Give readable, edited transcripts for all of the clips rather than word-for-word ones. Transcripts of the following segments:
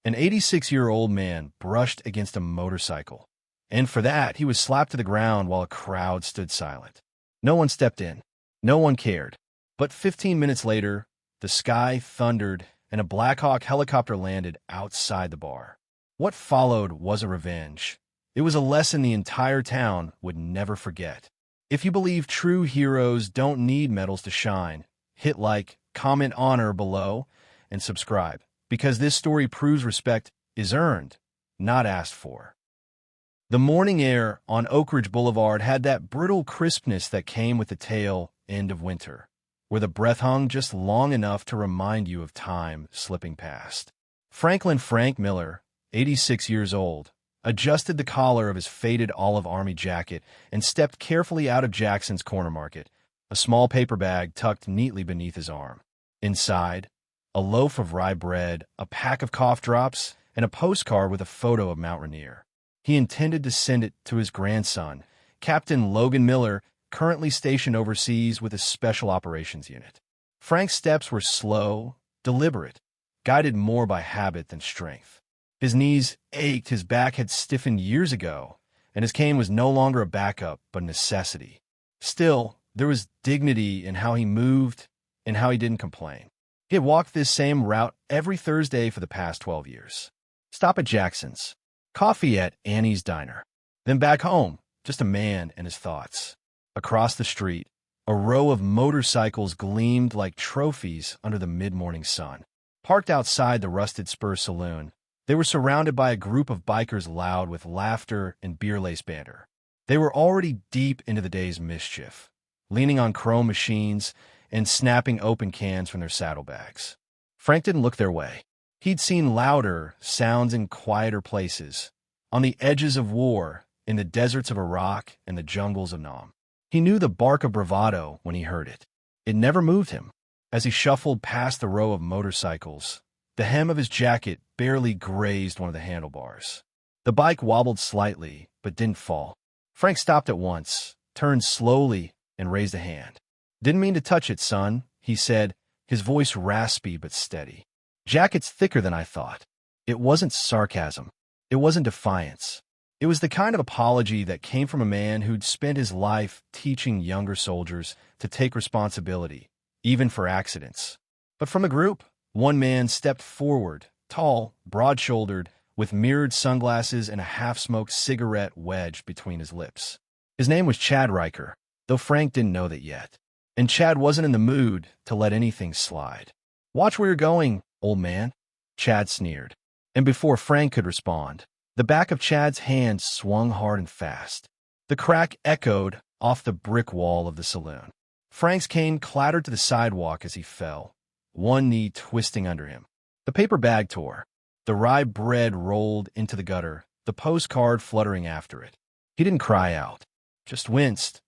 An 86-year-old man brushed against a motorcycle, and for that he was slapped to the ground while a crowd stood silent. No one stepped in. No one cared. But 15 minutes later, the sky thundered and a Black Hawk helicopter landed outside the bar. What followed was a revenge. It was a lesson the entire town would never forget. If you believe true heroes don't need medals to shine, hit like, comment honor below, and subscribe, because this story proves respect is earned, not asked for. The morning air on Oakridge Boulevard had that brittle crispness that came with the tail end of winter, where the breath hung just long enough to remind you of time slipping past. Frank Miller, 86 years old, adjusted the collar of his faded olive army jacket and stepped carefully out of Jackson's Corner Market, a small paper bag tucked neatly beneath his arm. Inside, a loaf of rye bread, a pack of cough drops, and a postcard with a photo of Mount Rainier. He intended to send it to his grandson, Captain Logan Miller, currently stationed overseas with a Special Operations Unit. Frank's steps were slow, deliberate, guided more by habit than strength. His knees ached, his back had stiffened years ago, and his cane was no longer a backup but a necessity. Still, there was dignity in how he moved and how he didn't complain. He had walked this same route every Thursday for the past 12 years. Stop at Jackson's, coffee at Annie's Diner, then back home, just a man and his thoughts. Across the street, a row of motorcycles gleamed like trophies under the mid-morning sun. Parked outside the Rusted Spur Saloon, they were surrounded by a group of bikers loud with laughter and beer-laced banter. They were already deep into the day's mischief, leaning on chrome machines and snapping open cans from their saddlebags. Frank didn't look their way. He'd seen louder sounds in quieter places, on the edges of war, in the deserts of Iraq and the jungles of Nam. He knew the bark of bravado when he heard it. It never moved him. As he shuffled past the row of motorcycles, the hem of his jacket barely grazed one of the handlebars. The bike wobbled slightly, but didn't fall. Frank stopped at once, turned slowly, and raised a hand. "Didn't mean to touch it, son," he said, his voice raspy but steady. "Jacket's thicker than I thought." It wasn't sarcasm. It wasn't defiance. It was the kind of apology that came from a man who'd spent his life teaching younger soldiers to take responsibility, even for accidents. But from the group, one man stepped forward, tall, broad-shouldered, with mirrored sunglasses and a half-smoked cigarette wedged between his lips. His name was Chad Riker, though Frank didn't know that yet. And Chad wasn't in the mood to let anything slide. "Watch where you're going, old man," Chad sneered. And before Frank could respond, the back of Chad's hand swung hard and fast. The crack echoed off the brick wall of the saloon. Frank's cane clattered to the sidewalk as he fell, one knee twisting under him. The paper bag tore. The rye bread rolled into the gutter, the postcard fluttering after it. He didn't cry out, just winced,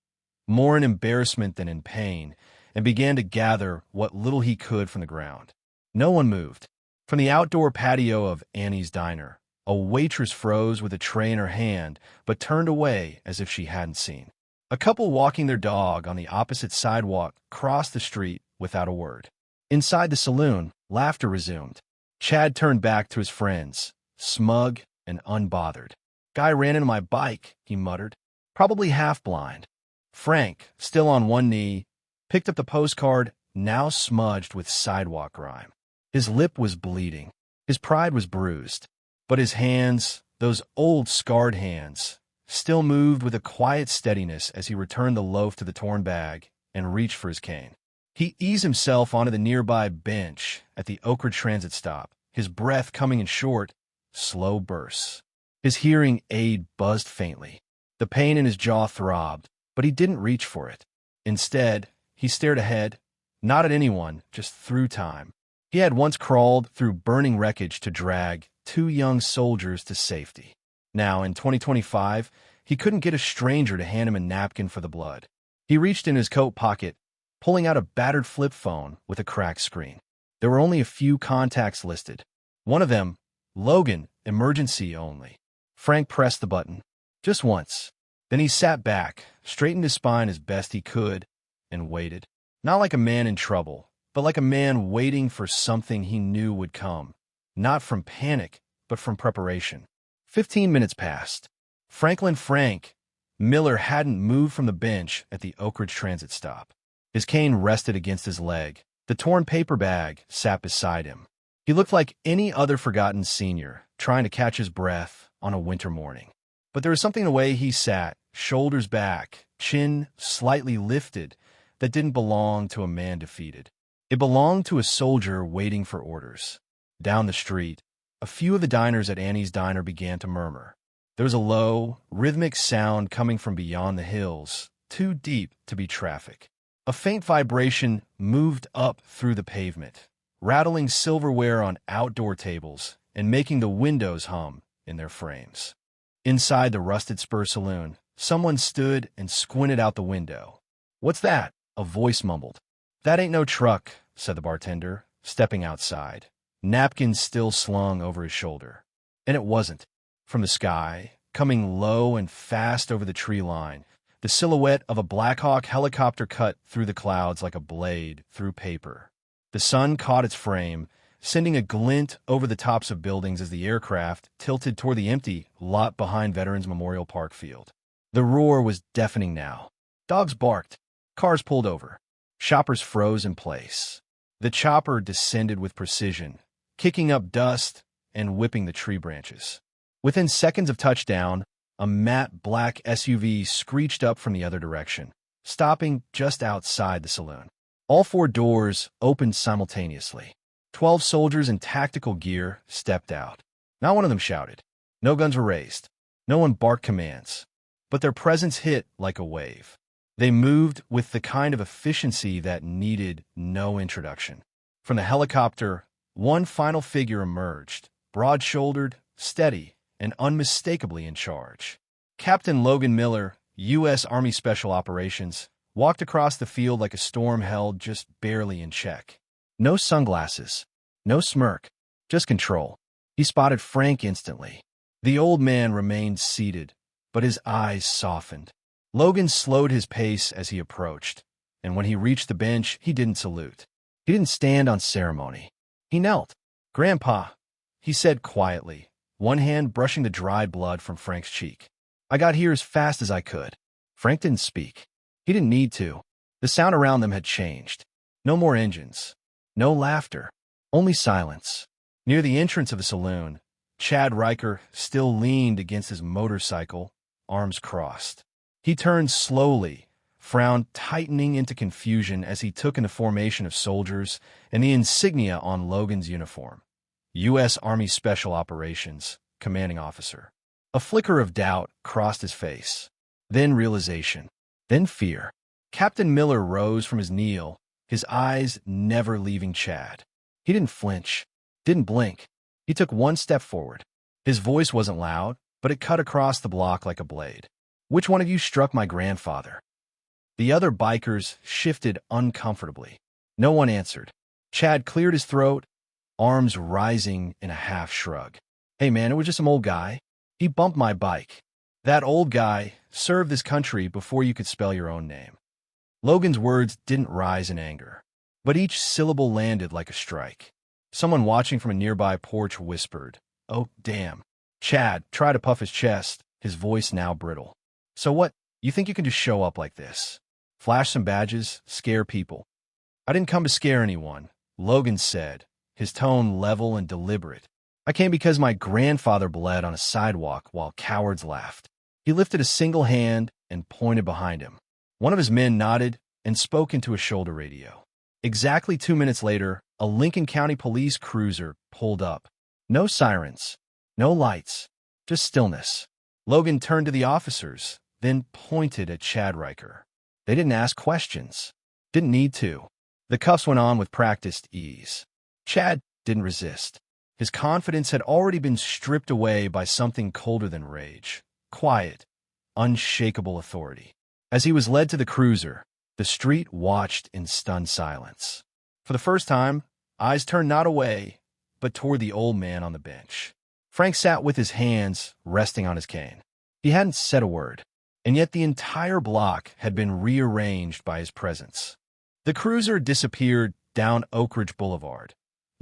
more in embarrassment than in pain, and began to gather what little he could from the ground. No one moved. From the outdoor patio of Annie's Diner, a waitress froze with a tray in her hand, but turned away as if she hadn't seen. A couple walking their dog on the opposite sidewalk crossed the street without a word. Inside the saloon, laughter resumed. Chad turned back to his friends, smug and unbothered. "Guy ran into my bike," he muttered, probably half blind. Frank, still on one knee, picked up the postcard, now smudged with sidewalk grime. His lip was bleeding. His pride was bruised. But his hands, those old scarred hands, still moved with a quiet steadiness as he returned the loaf to the torn bag and reached for his cane. He eased himself onto the nearby bench at the Oakridge transit stop, his breath coming in short, slow bursts. His hearing aid buzzed faintly. The pain in his jaw throbbed, but he didn't reach for it. Instead, he stared ahead, not at anyone, just through time. He had once crawled through burning wreckage to drag two young soldiers to safety. Now, in 2025, he couldn't get a stranger to hand him a napkin for the blood. He reached in his coat pocket, pulling out a battered flip phone with a cracked screen. There were only a few contacts listed. One of them, Logan, emergency only. Frank pressed the button. Just once. Then he sat back, straightened his spine as best he could, and waited. Not like a man in trouble, but like a man waiting for something he knew would come. Not from panic, but from preparation. 15 minutes passed. Frank Miller hadn't moved from the bench at the Oakridge transit stop. His cane rested against his leg. The torn paper bag sat beside him. He looked like any other forgotten senior, trying to catch his breath on a winter morning. But there was something in the way he sat, shoulders back, chin slightly lifted, that didn't belong to a man defeated. It belonged to a soldier waiting for orders. Down the street, a few of the diners at Annie's Diner began to murmur. There was a low, rhythmic sound coming from beyond the hills, too deep to be traffic. A faint vibration moved up through the pavement, rattling silverware on outdoor tables and making the windows hum in their frames. Inside the Rusted Spur Saloon, someone stood and squinted out the window. "What's that?" a voice mumbled. "That ain't no truck," said the bartender, stepping outside, napkins still slung over his shoulder. And it wasn't. From the sky, coming low and fast over the tree line, the silhouette of a Black Hawk helicopter cut through the clouds like a blade through paper. The sun caught its frame, sending a glint over the tops of buildings as the aircraft tilted toward the empty lot behind Veterans Memorial Park Field. The roar was deafening now. Dogs barked. Cars pulled over. Shoppers froze in place. The chopper descended with precision, kicking up dust and whipping the tree branches. Within seconds of touchdown, a matte black SUV screeched up from the other direction, stopping just outside the saloon. All four doors opened simultaneously. 12 soldiers in tactical gear stepped out. Not one of them shouted. No guns were raised. No one barked commands. But their presence hit like a wave. They moved with the kind of efficiency that needed no introduction. From the helicopter, one final figure emerged, broad-shouldered, steady, and unmistakably in charge. Captain Logan Miller, U.S. Army Special Operations, walked across the field like a storm held just barely in check. No sunglasses, no smirk, just control. He spotted Frank instantly. The old man remained seated, but his eyes softened. Logan slowed his pace as he approached, and when he reached the bench, he didn't salute. He didn't stand on ceremony. He knelt. "Grandpa," he said quietly, one hand brushing the dried blood from Frank's cheek. "I got here as fast as I could." Frank didn't speak. He didn't need to. The sound around them had changed. No more engines. No laughter. Only silence. Near the entrance of the saloon, Chad Riker still leaned against his motorcycle, arms crossed. He turned slowly, frown tightening into confusion as he took in the formation of soldiers and the insignia on Logan's uniform. U.S. Army Special Operations, Commanding Officer. A flicker of doubt crossed his face. Then realization. Then fear. Captain Miller rose from his kneel, his eyes never leaving Chad. He didn't flinch, didn't blink. He took one step forward. His voice wasn't loud, but it cut across the block like a blade. "Which one of you struck my grandfather?" The other bikers shifted uncomfortably. No one answered. Chad cleared his throat, arms rising in a half shrug. "Hey man, it was just some old guy. He bumped my bike. That old guy served this country before you could spell your own name." Logan's words didn't rise in anger, but each syllable landed like a strike. Someone watching from a nearby porch whispered, "Oh, damn." Chad tried to puff his chest, his voice now brittle. "So what, you think you can just show up like this? Flash some badges, scare people?" "I didn't come to scare anyone," Logan said, his tone level and deliberate. "I came because my grandfather bled on a sidewalk while cowards laughed." He lifted a single hand and pointed behind him. One of his men nodded and spoke into a shoulder radio. Exactly 2 minutes later, a Lincoln County police cruiser pulled up. No sirens, no lights, just stillness. Logan turned to the officers, then pointed at Chad Riker. They didn't ask questions. Didn't need to. The cuffs went on with practiced ease. Chad didn't resist. His confidence had already been stripped away by something colder than rage. Quiet, unshakable authority. As he was led to the cruiser, the street watched in stunned silence. For the first time, eyes turned not away, but toward the old man on the bench. Frank sat with his hands resting on his cane. He hadn't said a word, and yet the entire block had been rearranged by his presence. The cruiser disappeared down Oakridge Boulevard,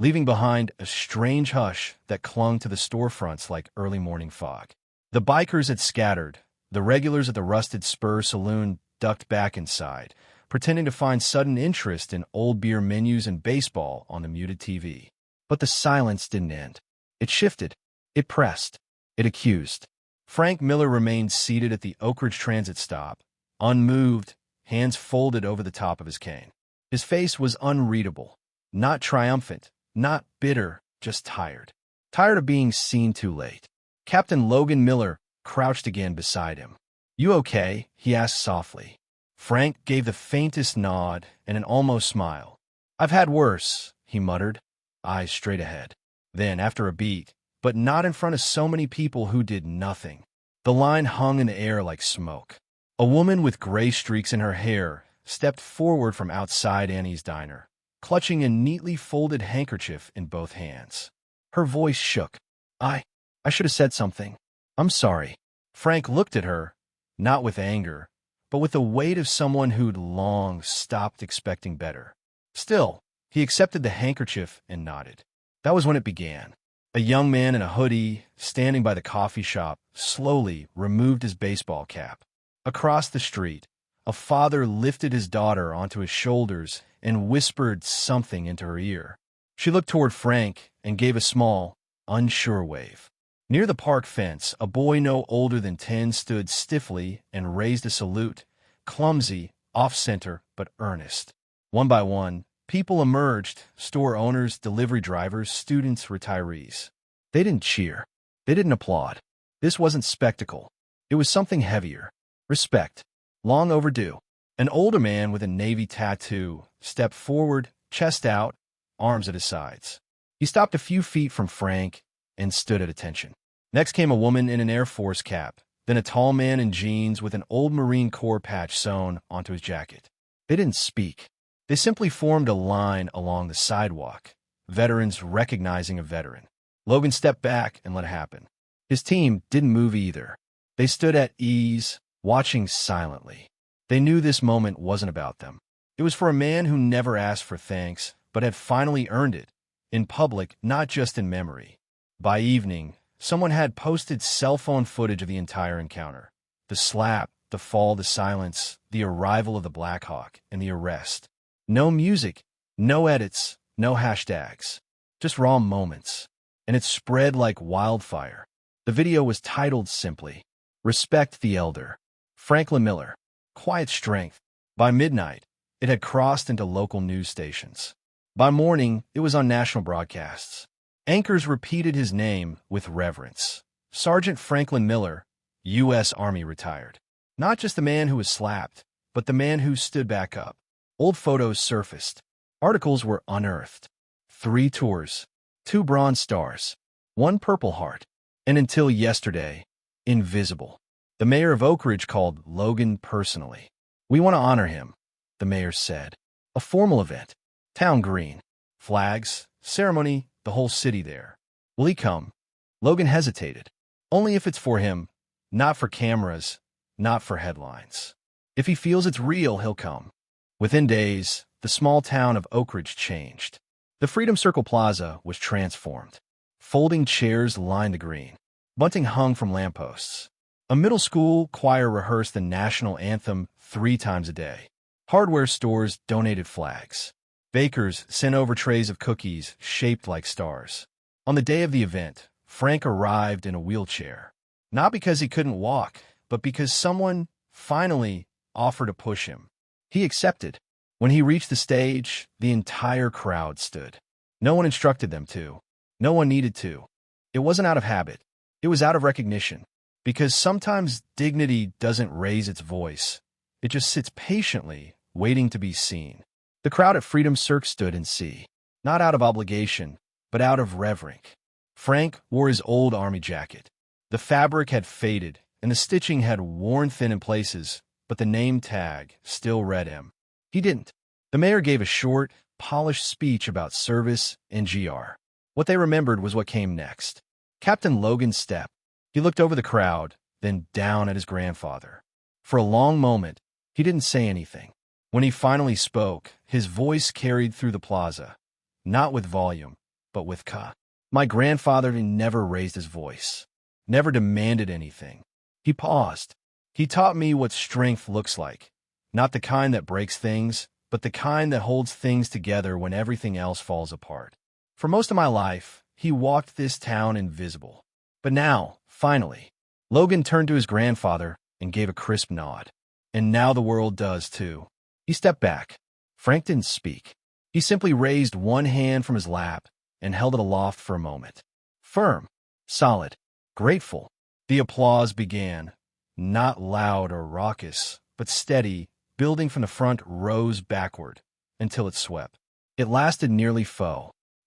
leaving behind a strange hush that clung to the storefronts like early morning fog. The bikers had scattered. The regulars at the Rusted Spur Saloon ducked back inside, pretending to find sudden interest in old beer menus and baseball on the muted TV. But the silence didn't end. It shifted. It pressed. It accused. Frank Miller remained seated at the Oakridge transit stop, unmoved, hands folded over the top of his cane. His face was unreadable. Not triumphant, not bitter, just tired. Tired of being seen too late. Captain Logan Miller crouched again beside him. "You okay?" he asked softly. Frank gave the faintest nod and an almost smile. "I've had worse," he muttered, eyes straight ahead. Then, after a beat, but not in front of so many people who did nothing, the line hung in the air like smoke. A woman with gray streaks in her hair stepped forward from outside Annie's diner, clutching a neatly folded handkerchief in both hands. Her voice shook. I should have said something. I'm sorry." Frank looked at her, not with anger, but with the weight of someone who'd long stopped expecting better. Still, he accepted the handkerchief and nodded. That was when it began. A young man in a hoodie, standing by the coffee shop, slowly removed his baseball cap. Across the street, a father lifted his daughter onto his shoulders and whispered something into her ear. She looked toward Frank and gave a small, unsure wave. Near the park fence, a boy no older than 10 stood stiffly and raised a salute, clumsy, off-center, but earnest. One by one, people emerged, store owners, delivery drivers, students, retirees. They didn't cheer. They didn't applaud. This wasn't spectacle. It was something heavier. Respect. Long overdue. An older man with a navy tattoo stepped forward, chest out, arms at his sides. He stopped a few feet from Frank and stood at attention. Next came a woman in an Air Force cap, then a tall man in jeans with an old Marine Corps patch sewn onto his jacket. They didn't speak. They simply formed a line along the sidewalk, veterans recognizing a veteran. Logan stepped back and let it happen. His team didn't move either. They stood at ease, watching silently. They knew this moment wasn't about them. It was for a man who never asked for thanks, but had finally earned it, in public, not just in memory. By evening, someone had posted cell phone footage of the entire encounter. The slap, the fall, the silence, the arrival of the Black Hawk, and the arrest. No music, no edits, no hashtags. Just raw moments. And it spread like wildfire. The video was titled simply, "Respect the Elder." Franklin Miller. Quiet strength. By midnight, it had crossed into local news stations. By morning, it was on national broadcasts. Anchors repeated his name with reverence. Sergeant Franklin Miller, U.S. Army retired. Not just the man who was slapped, but the man who stood back up. Old photos surfaced. Articles were unearthed. 3 tours, 2 Bronze Stars, 1 Purple Heart, and until yesterday, invisible. The mayor of Oakridge called Logan personally. "We want to honor him," the mayor said. "A formal event. Town green. Flags, ceremony, the whole city there. Will he come?" Logan hesitated. "Only if it's for him, not for cameras, not for headlines. If he feels it's real, he'll come." Within days, the small town of Oakridge changed. The Freedom Circle Plaza was transformed. Folding chairs lined the green. Bunting hung from lampposts. A middle school choir rehearsed the national anthem 3 times a day. Hardware stores donated flags. Bakers sent over trays of cookies shaped like stars. On the day of the event, Frank arrived in a wheelchair. Not because he couldn't walk, but because someone finally offered to push him. He accepted. When he reached the stage, the entire crowd stood. No one instructed them to. No one needed to. It wasn't out of habit. It was out of recognition. Because sometimes dignity doesn't raise its voice. It just sits patiently, waiting to be seen. The crowd at Freedom Cirque stood in see. Not out of obligation, but out of reverence. Frank wore his old army jacket. The fabric had faded, and the stitching had worn thin in places, but the name tag still read him. He didn't. The mayor gave a short, polished speech about service and GR. What they remembered was what came next. Captain Logan stepped. He looked over the crowd, then down at his grandfather. For a long moment, he didn't say anything. When he finally spoke, his voice carried through the plaza. Not with volume, but with ka. My grandfather never raised his voice, never demanded anything. He paused. He taught me what strength looks like, not the kind that breaks things, but the kind that holds things together when everything else falls apart. For most of my life, he walked this town invisible. But now, finally, Logan turned to his grandfather and gave a crisp nod. And now the world does too. He stepped back. Frank didn't speak. He simply raised one hand from his lap and held it aloft for a moment. Firm, solid, grateful. The applause began, not loud or raucous, but steady, building from the front rows backward until it swept. It lasted nearly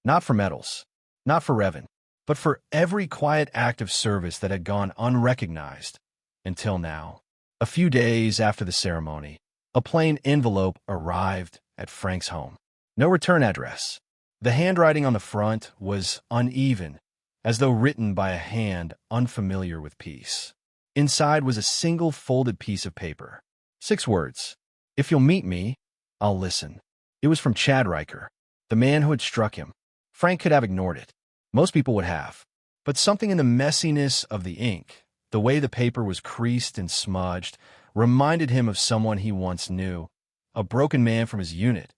not for medals, not for Revan, but for every quiet act of service that had gone unrecognized until now. A few days after the ceremony, a plain envelope arrived at Frank's home. No return address. The handwriting on the front was uneven, as though written by a hand unfamiliar with peace. Inside was a single folded piece of paper. 6 words. If you'll meet me, I'll listen. It was from Chad Riker, the man who had struck him. Frank could have ignored it. Most people would have. But something in the messiness of the ink, the way the paper was creased and smudged, reminded him of someone he once knew, a broken man from his unit,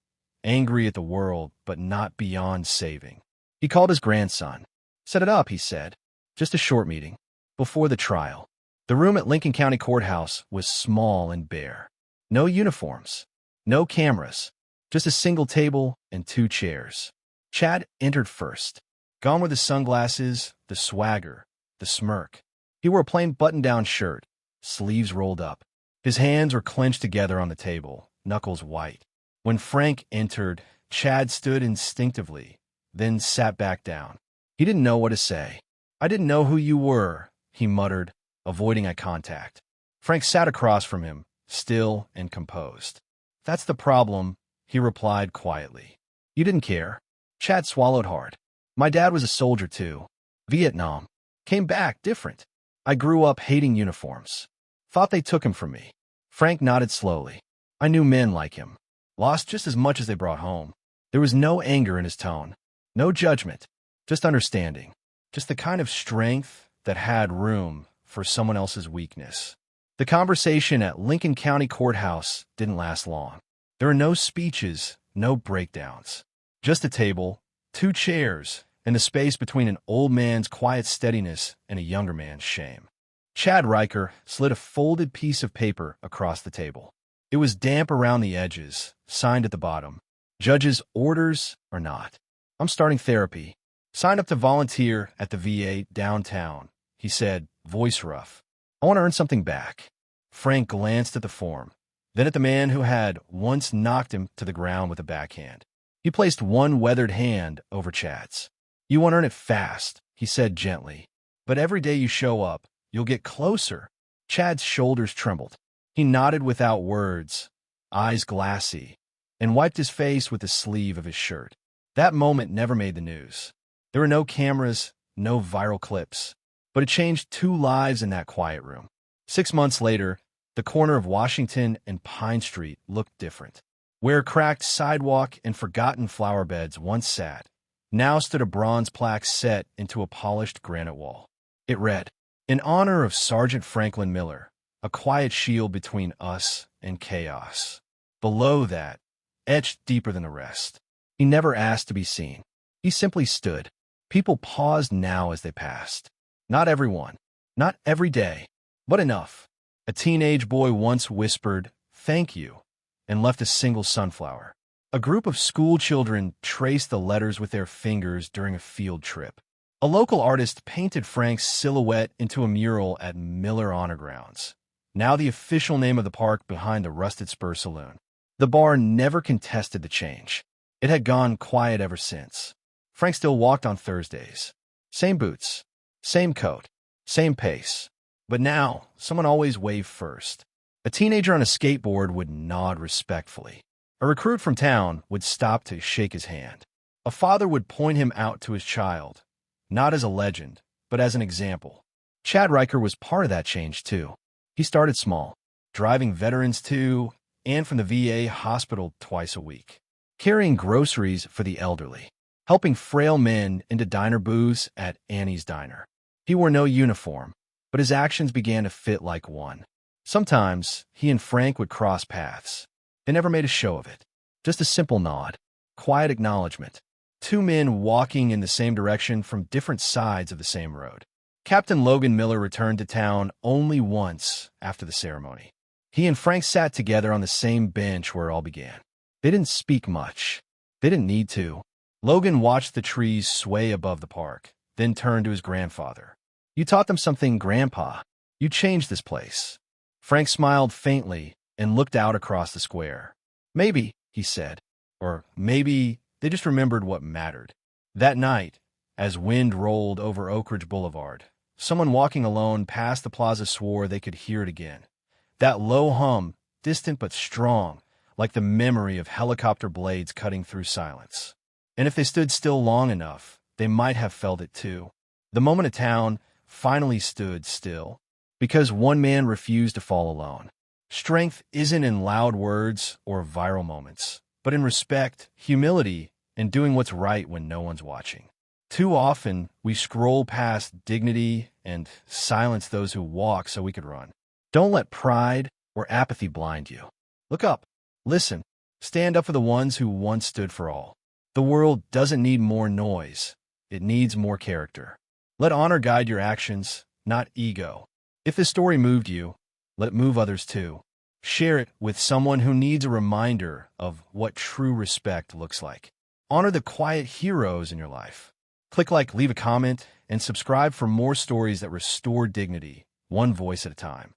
angry at the world, but not beyond saving. He called his grandson. Set it up, he said. Just a short meeting. Before the trial. The room at Lincoln County Courthouse was small and bare. No uniforms. No cameras. Just a single table and 2 chairs. Chad entered first. Gone were the sunglasses, the swagger, the smirk. He wore a plain button-down shirt, sleeves rolled up. His hands were clenched together on the table, knuckles white. When Frank entered, Chad stood instinctively, then sat back down. He didn't know what to say. I didn't know who you were, he muttered, avoiding eye contact. Frank sat across from him, still and composed. That's the problem, he replied quietly. You didn't care. Chad swallowed hard. My dad was a soldier too. Vietnam. Came back different. I grew up hating uniforms. Thought they took him from me. Frank nodded slowly. I knew men like him. Lost just as much as they brought home. There was no anger in his tone. No judgment. Just understanding. Just the kind of strength that had room for someone else's weakness. The conversation at Lincoln County Courthouse didn't last long. There were no speeches, no breakdowns. Just a table, 2 chairs, and the space between an old man's quiet steadiness and a younger man's shame. Chad Riker slid a folded piece of paper across the table. It was damp around the edges, signed at the bottom. Judge's orders or not. I'm starting therapy. Signed up to volunteer at the VA downtown, he said, voice rough. I want to earn something back. Frank glanced at the form, then at the man who had once knocked him to the ground with a backhand. He placed one weathered hand over Chad's. You want to earn it fast, he said gently. But every day you show up, you'll get closer. Chad's shoulders trembled. He nodded without words, eyes glassy, and wiped his face with the sleeve of his shirt. That moment never made the news. There were no cameras, no viral clips, but it changed 2 lives in that quiet room. 6 months later, the corner of Washington and Pine Street looked different. Where a cracked sidewalk and forgotten flower beds once sat, now stood a bronze plaque set into a polished granite wall. It read, in honor of Sergeant Franklin Miller, a quiet shield between us and chaos. Below that, etched deeper than the rest. He never asked to be seen. He simply stood. People paused now as they passed. Not everyone, not every day, but enough. A teenage boy once whispered, thank you, and left a single sunflower. A group of school children traced the letters with their fingers during a field trip. A local artist painted Frank's silhouette into a mural at Miller Honor Grounds, now the official name of the park behind the Rusted Spur Saloon. The bar never contested the change. It had gone quiet ever since. Frank still walked on Thursdays. Same boots, same coat, same pace. But now, someone always waved first. A teenager on a skateboard would nod respectfully. A recruit from town would stop to shake his hand. A father would point him out to his child, not as a legend, but as an example. Chad Riker was part of that change, too. He started small, driving veterans to and from the VA hospital twice a week, carrying groceries for the elderly. helping frail men into diner booths at Annie's Diner. He wore no uniform, but his actions began to fit like one. Sometimes he and Frank would cross paths. They never made a show of it. Just a simple nod, quiet acknowledgement. Two men walking in the same direction from different sides of the same road. Captain Logan Miller returned to town only once after the ceremony. He and Frank sat together on the same bench where it all began. They didn't speak much. They didn't need to. Logan watched the trees sway above the park, then turned to his grandfather. "You taught them something, Grandpa. You changed this place." Frank smiled faintly and looked out across the square. "Maybe," he said. "Or maybe they just remembered what mattered." That night, as wind rolled over Oakridge Boulevard, someone walking alone past the plaza swore they could hear it again. That low hum, distant but strong, like the memory of helicopter blades cutting through silence. And if they stood still long enough, they might have felt it too. The moment of town finally stood still, because one man refused to fall alone. Strength isn't in loud words or viral moments, but in respect, humility, and doing what's right when no one's watching. Too often, we scroll past dignity and silence those who walk so we could run. Don't let pride or apathy blind you. Look up, listen, stand up for the ones who once stood for all. The world doesn't need more noise. It needs more character. Let honor guide your actions, not ego. If this story moved you, let it move others too. Share it with someone who needs a reminder of what true respect looks like. Honor the quiet heroes in your life. Click like, leave a comment, and subscribe for more stories that restore dignity, one voice at a time.